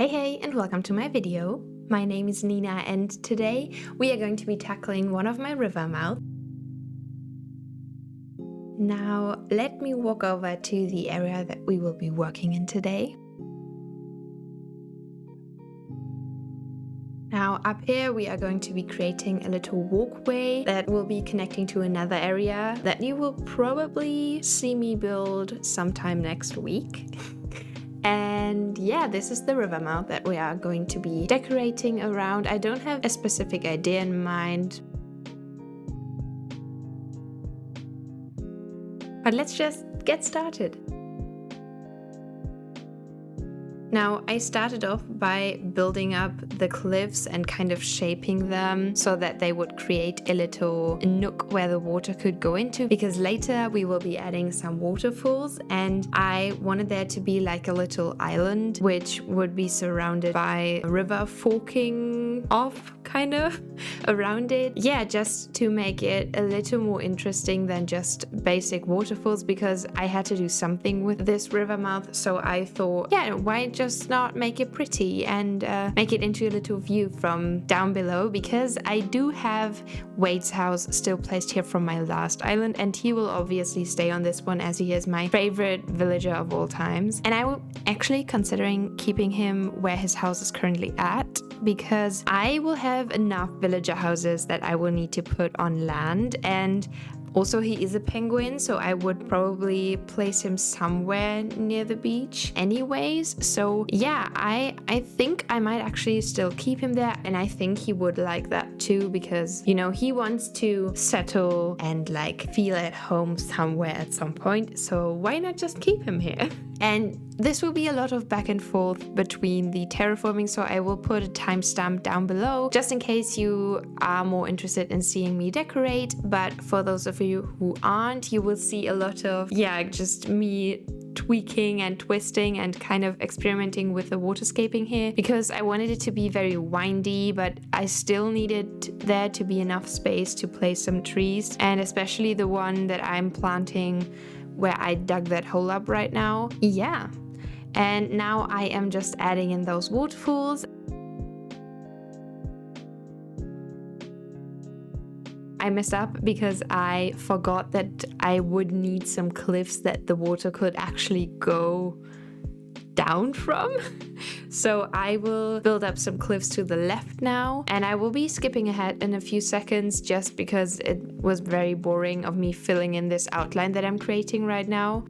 Hey and welcome to my video. My name is Nina and today we are going to be tackling one of my river mouths. Now let me walk over to the area that we will be working in today. Now up here we are going to be creating a little walkway that will be connecting to another area that you will probably see me build sometime next week. And yeah, this is the river mouth that we are going to be decorating around. I don't have a specific idea in mind, but let's just get started. Now, I started off by building up the cliffs and kind of shaping them so that they would create a little nook where the water could go into, because later we will be adding some waterfalls and I wanted there to be like a little island which would be surrounded by a river forking off kind of around it. Yeah, just to make it a little more interesting than just basic waterfalls, because I had to do something with this river mouth. So I thought, yeah, why just not make it pretty and make it into a little view from down below, because I do have Wade's house still placed here from my last island, and he will obviously stay on this one as he is my favorite villager of all times. And I will actually considering keeping him where his house is currently at, because I will have enough villager houses that I will need to put on land. And also, he is a penguin, so I would probably place him somewhere near the beach anyways. So yeah, I think I might actually still keep him there, and I think he would like that too, because, you know, he wants to settle and like feel at home somewhere at some point. So why not just keep him here? And this will be a lot of back and forth between the terraforming, so I will put a timestamp down below just in case you are more interested in seeing me decorate. But for those of you who aren't, you will see a lot of, just me tweaking and twisting and kind of experimenting with the waterscaping here, because I wanted it to be very windy, but I still needed there to be enough space to place some trees, and especially the one that I'm planting where I dug that hole up right now. Yeah. And now I am just adding in those waterfalls. I messed up because I forgot that I would need some cliffs that the water could actually go down from. So I will build up some cliffs to the left now, and I will be skipping ahead in a few seconds just because it was very boring of me filling in this outline that I'm creating right now.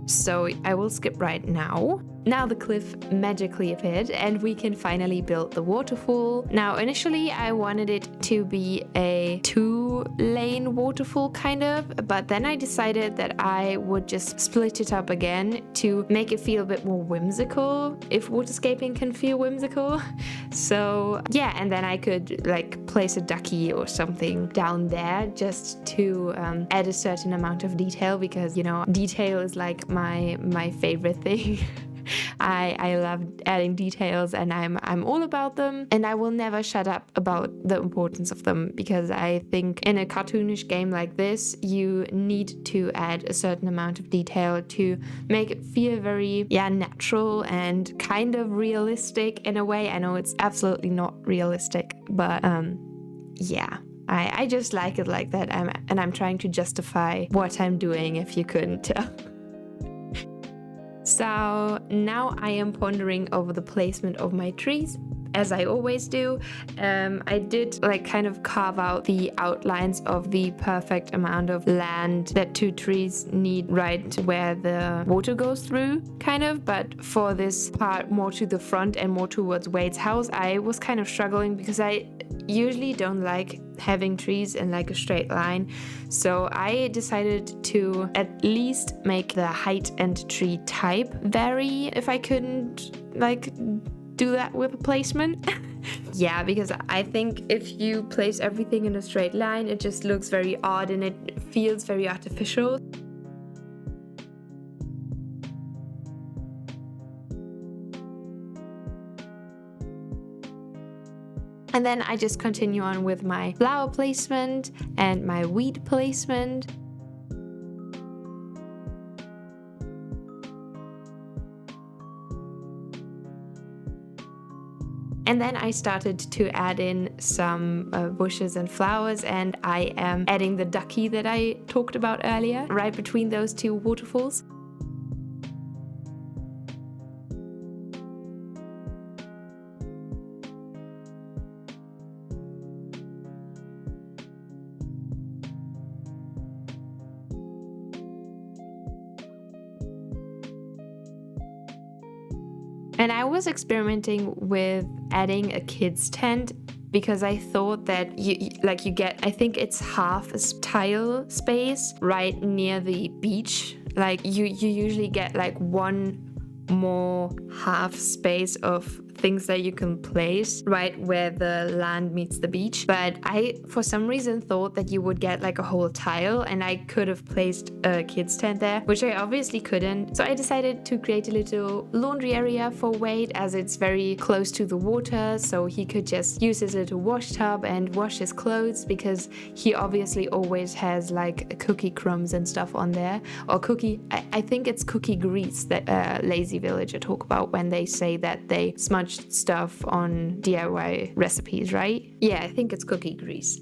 So I will skip right now. Now the cliff magically appeared and we can finally build the waterfall. Now initially I wanted it to be a 2-lane waterfall kind of, but then I decided that I would just split it up again to make it feel a bit more whimsical, if waterscaping can feel whimsical. So yeah, and then I could like place a ducky or something down there just to add a certain amount of detail, because, you know, detail is like my favorite thing. I love adding details and I'm all about them, and I will never shut up about the importance of them, because I think in a cartoonish game like this you need to add a certain amount of detail to make it feel very natural and kind of realistic in a way. I know it's absolutely not realistic, but I just like it like that, and I'm trying to justify what I'm doing, if you couldn't tell. So now I am pondering over the placement of my trees, as I always do. I did like kind of carve out the outlines of the perfect amount of land that 2 trees need right where the water goes through, kind of. But for this part more to the front and more towards Wade's house, I was kind of struggling because I usually don't like having trees in like a straight line. So I decided to at least make the height and tree type vary if I couldn't like do that with a placement. Yeah, because I think if you place everything in a straight line, it just looks very odd and it feels very artificial. And then I just continue on with my flower placement and my weed placement. And then I started to add in some bushes and flowers, and I am adding the ducky that I talked about earlier, right between those two waterfalls. And I was experimenting with adding a kid's tent because I thought that you get, I think it's half a tile space right near the beach. Like you usually get like one more half space of things that you can place right where the land meets the beach. But I, for some reason, thought that you would get like a whole tile, and I could have placed a kid's tent there, which I obviously couldn't. So I decided to create a little laundry area for Wade, as it's very close to the water, so he could just use his little wash tub and wash his clothes, because he obviously always has like cookie crumbs and stuff on there, or I think it's cookie grease that Lazy Villager talk about when they say that they smudge stuff on DIY recipes, right? Yeah, I think it's cookie grease.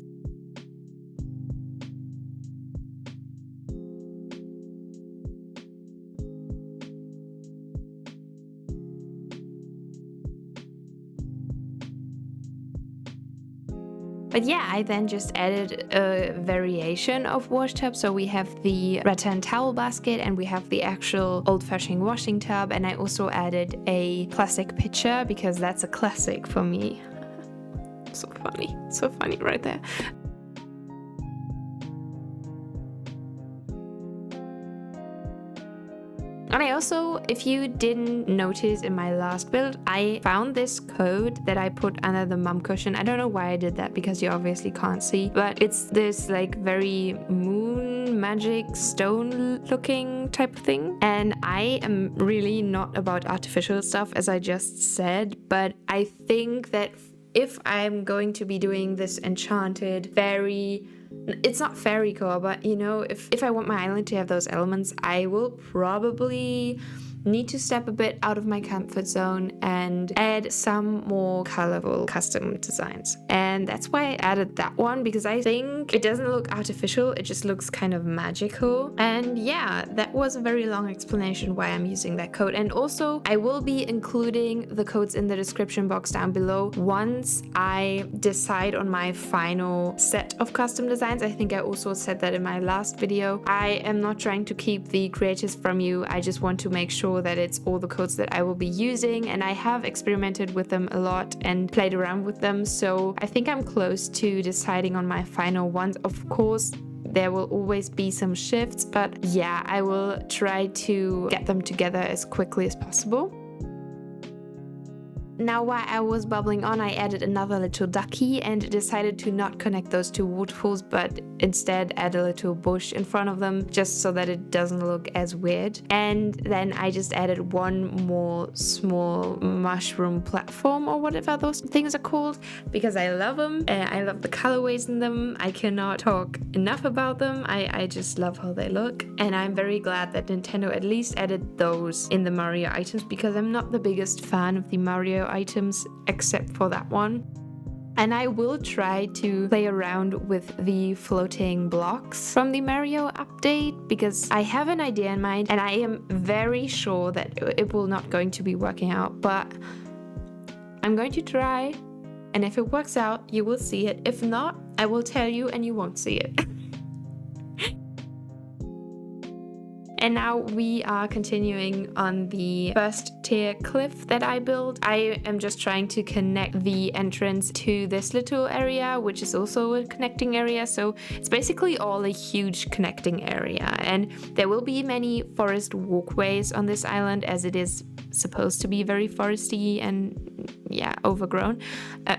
But yeah, I then just added a variation of wash tub. So we have the rattan towel basket and we have the actual old-fashioned washing tub. And I also added a classic pitcher because that's a classic for me. So funny right there. And I also, if you didn't notice in my last build, I found this code that I put under the mum cushion. I don't know why I did that because you obviously can't see, but it's this like very moon magic stone looking type of thing. And I am really not about artificial stuff, as I just said, but I think that if I'm going to be doing this enchanted it's not fairy core, but you know, if I want my island to have those elements, I will probably need to step a bit out of my comfort zone and add some more colorful custom designs. And that's why I added that one, because I think it doesn't look artificial, it just looks kind of magical. And yeah, that was a very long explanation why I'm using that code. And also, I will be including the codes in the description box down below once I decide on my final set of custom designs. I think I also said that in my last video. I am not trying to keep the creators from you, I just want to make sure that it's all the codes that I will be using, and I have experimented with them a lot and played around with them, so I think I'm close to deciding on my final ones. Of course, there will always be some shifts, but yeah, I will try to get them together as quickly as possible. Now, while I was bubbling on, I added another little ducky and decided to not connect those two waterfalls, but instead add a little bush in front of them, just so that it doesn't look as weird. And then I just added one more small mushroom platform, or whatever those things are called, because I love them. I love the colorways in them. I cannot talk enough about them. I just love how they look. And I'm very glad that Nintendo at least added those in the Mario items, because I'm not the biggest fan of the Mario items except for that one. And I will try to play around with the floating blocks from the Mario update, because I have an idea in mind and I am very sure that it will not going to be working out, but I'm going to try, and if it works out you will see it. If not, I will tell you and you won't see it. And now we are continuing on the first tier cliff that I built. I am just trying to connect the entrance to this little area, which is also a connecting area. So it's basically all a huge connecting area. And there will be many forest walkways on this island, as it is supposed to be very foresty and yeah, overgrown,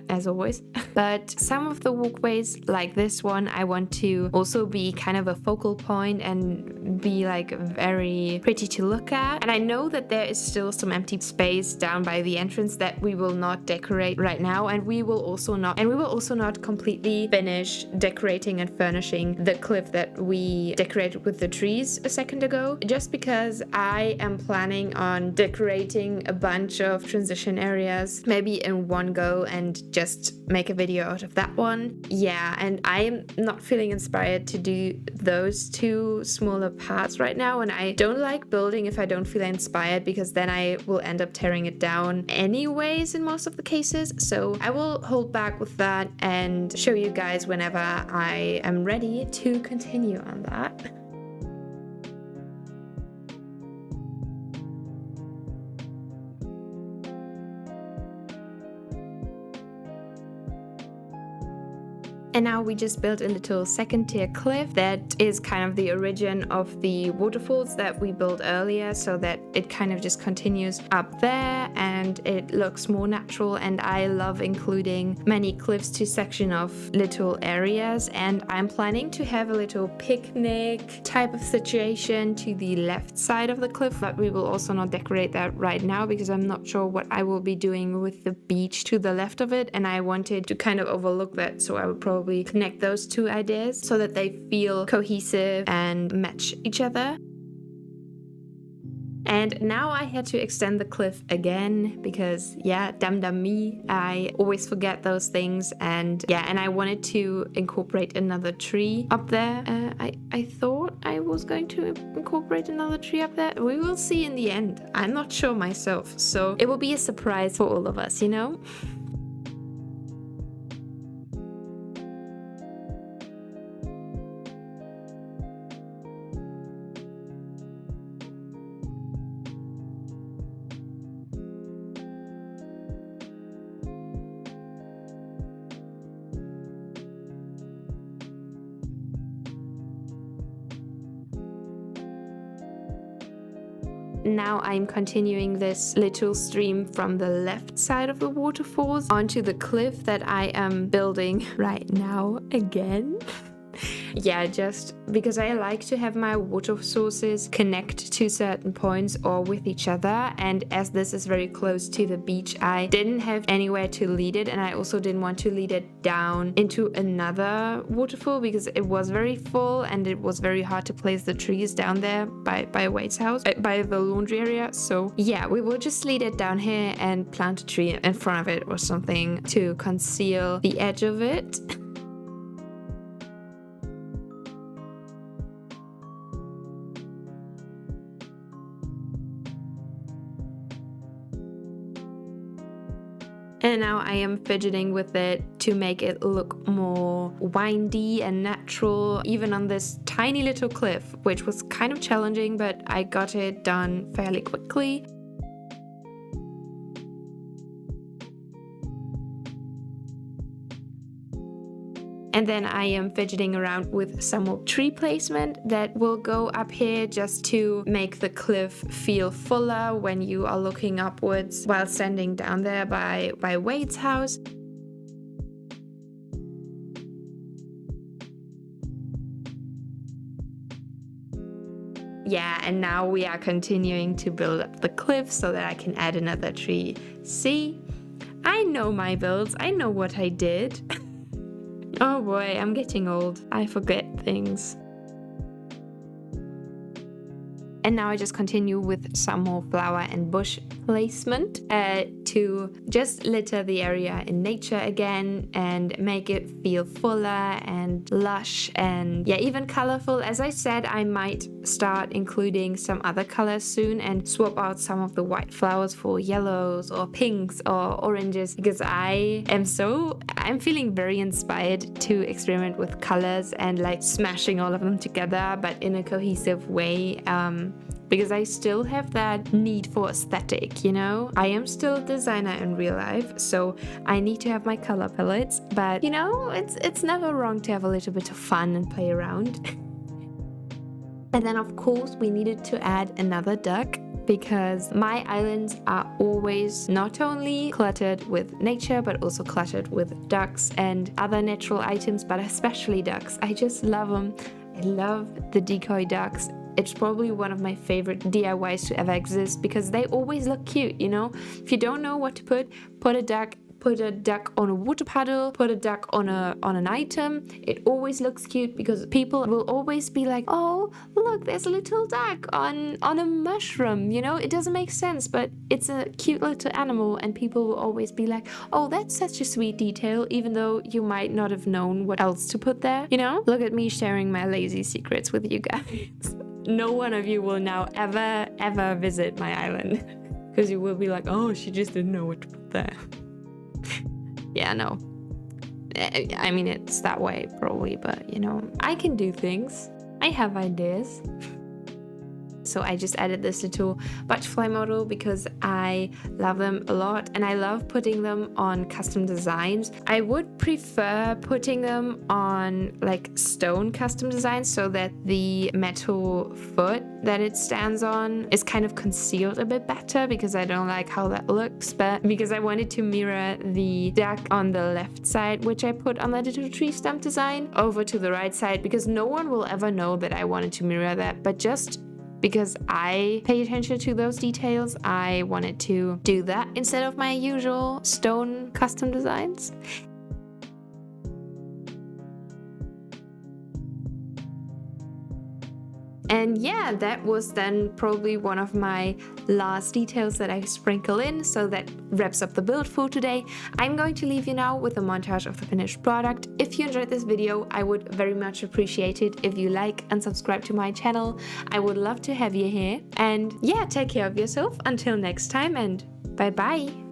as always. But some of the walkways, like this one, I want to also be kind of a focal point and be like very pretty to look at. And I know that there is still some empty space down by the entrance that we will not decorate right now, and we will also not completely finish decorating and furnishing the cliff that we decorated with the trees a second ago, just because I am planning on decorating a bunch of transition areas maybe in one go and just make a video out of that one. Yeah, and I am not feeling inspired to do those two smaller parts right now, and I don't like building if I don't feel inspired, because then I will end up tearing it down anyways in most of the cases. So I will hold back with that and show you guys whenever I am ready to continue on that. And now we just built a little second tier cliff that is kind of the origin of the waterfalls that we built earlier, so that it kind of just continues up there and it looks more natural. And I love including many cliffs to section off little areas, and I'm planning to have a little picnic type of situation to the left side of the cliff, but we will also not decorate that right now because I'm not sure what I will be doing with the beach to the left of it, and I wanted to kind of overlook that, so I would probably connect those two ideas so that they feel cohesive and match each other. And now I had to extend the cliff again because, yeah, dumb me, I always forget those things. And yeah, and I wanted to incorporate another tree up there. I thought I was going to incorporate another tree up there. We will see in the end. I'm not sure myself, so it will be a surprise for all of us, you know? Now I'm continuing this little stream from the left side of the waterfalls onto the cliff that I am building right now again. Yeah, just because I like to have my water sources connect to certain points or with each other, and as this is very close to the beach, I didn't have anywhere to lead it, and I also didn't want to lead it down into another waterfall because it was very full and it was very hard to place the trees down there by Wade's house, by the laundry area. So yeah, we will just lead it down here and plant a tree in front of it or something to conceal the edge of it. And now I am fidgeting with it to make it look more windy and natural, even on this tiny little cliff, which was kind of challenging, but I got it done fairly quickly. And then I am fidgeting around with some more tree placement that will go up here just to make the cliff feel fuller when you are looking upwards while standing down there by Wade's house. Yeah, and now we are continuing to build up the cliff so that I can add another tree. See? I know my builds. I know what I did. Oh boy, I'm getting old. I forget things. And now I just continue with some more flower and bush placement to just litter the area in nature again and make it feel fuller and lush and yeah, even colorful. As I said, I might start including some other colors soon and swap out some of the white flowers for yellows or pinks or oranges, because I'm feeling very inspired to experiment with colors and like smashing all of them together, but in a cohesive way. Because I still have that need for aesthetic, you know? I am still a designer in real life, so I need to have my color palettes, but you know, it's never wrong to have a little bit of fun and play around. And then of course we needed to add another duck. because my islands are always not only cluttered with nature, but also cluttered with ducks and other natural items, but especially ducks. I just love them. I love the decoy ducks. It's probably one of my favorite DIYs to ever exist because they always look cute, you know? If you don't know what to put a duck on a water puddle, put a duck on an item. It always looks cute because people will always be like, oh, look, there's a little duck on a mushroom, you know? It doesn't make sense, but it's a cute little animal, and people will always be like, oh, that's such a sweet detail, even though you might not have known what else to put there, you know? Look at me sharing my lazy secrets with you guys. No one of you will now ever visit my island because you will be like, oh, she just didn't know what to put there. Yeah, no. I mean, it's that way probably, but you know, I can do things. I have ideas. So I just added this little butterfly model because I love them a lot and I love putting them on custom designs. I would prefer putting them on like stone custom designs so that the metal foot that it stands on is kind of concealed a bit better because I don't like how that looks, but because I wanted to mirror the duck on the left side, which I put on the little tree stump design, over to the right side because no one will ever know that I wanted to mirror that, but just because I pay attention to those details, I wanted to do that instead of my usual stone custom designs. And yeah, that was then probably one of my last details that I sprinkle in, so that wraps up the build for today. I'm going to leave you now with a montage of the finished product. If you enjoyed this video, I would very much appreciate it if you like and subscribe to my channel. I would love to have you here. And yeah, take care of yourself until next time, and bye bye.